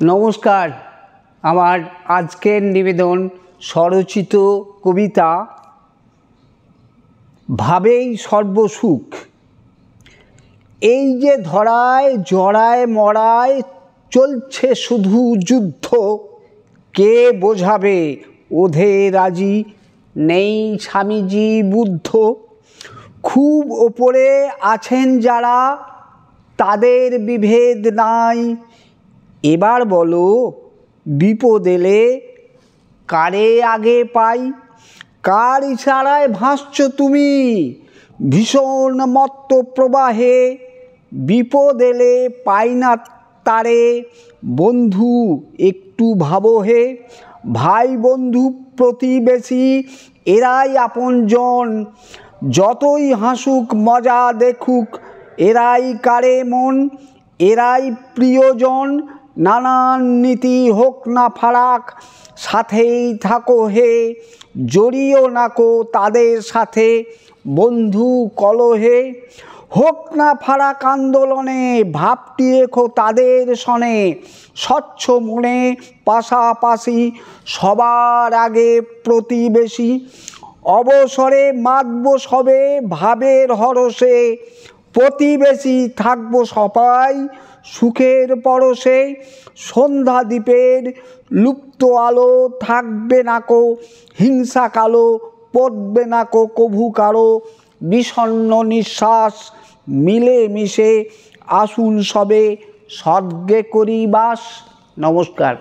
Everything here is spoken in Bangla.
নমস্কার। আমার আজকের নিবেদন স্বরচিত কবিতা ভাবেই সর্বসুখ। এই যে ধরায় জড়ায় মরায় চলছে শুধু যুদ্ধ, কে বোঝাবে ওধে রাজি নেই স্বামীজি বুদ্ধ। খুব ওপরে আছেন যারা তাদের বিভেদ নাই, এবার বলো বিপদ এলে কারে আগে পাই। কার ইশারায় ভাসছ তুমি ভীষণ মত্ত প্রবাহে, বিপদ এলে পাই না তারে বন্ধু একটু ভাবো হে। ভাই বন্ধু প্রতিবেশী এরাই আপনজন, যতই হাসুক মজা দেখুক এরাই কারে মন, এরাই প্রিয়জন। নানান নীতি হোক না ফারাক সাথেই থাকো হে, জড়িও নাকো তাদের সাথে বন্ধু কলহে। হোক না ফারাক আন্দোলনে ভাবটি রেখো তাদের সনে, স্বচ্ছ মনে পাশাপাশি সবার আগে প্রতিবেশী। অবসরে মাতব সবে ভাবের হরসে, প্রতিবেশী থাকবো সবাই সুখের পরশে। সন্ধ্যা দ্বীপের লুপ্ত আলো থাকবে নাকো হিংসা কালো, পড়বে নাকো কভু কারো বিষণ্ণ নিঃশ্বাস। মিলে মিশে আসুন সবে স্বর্গে করি বাস। নমস্কার।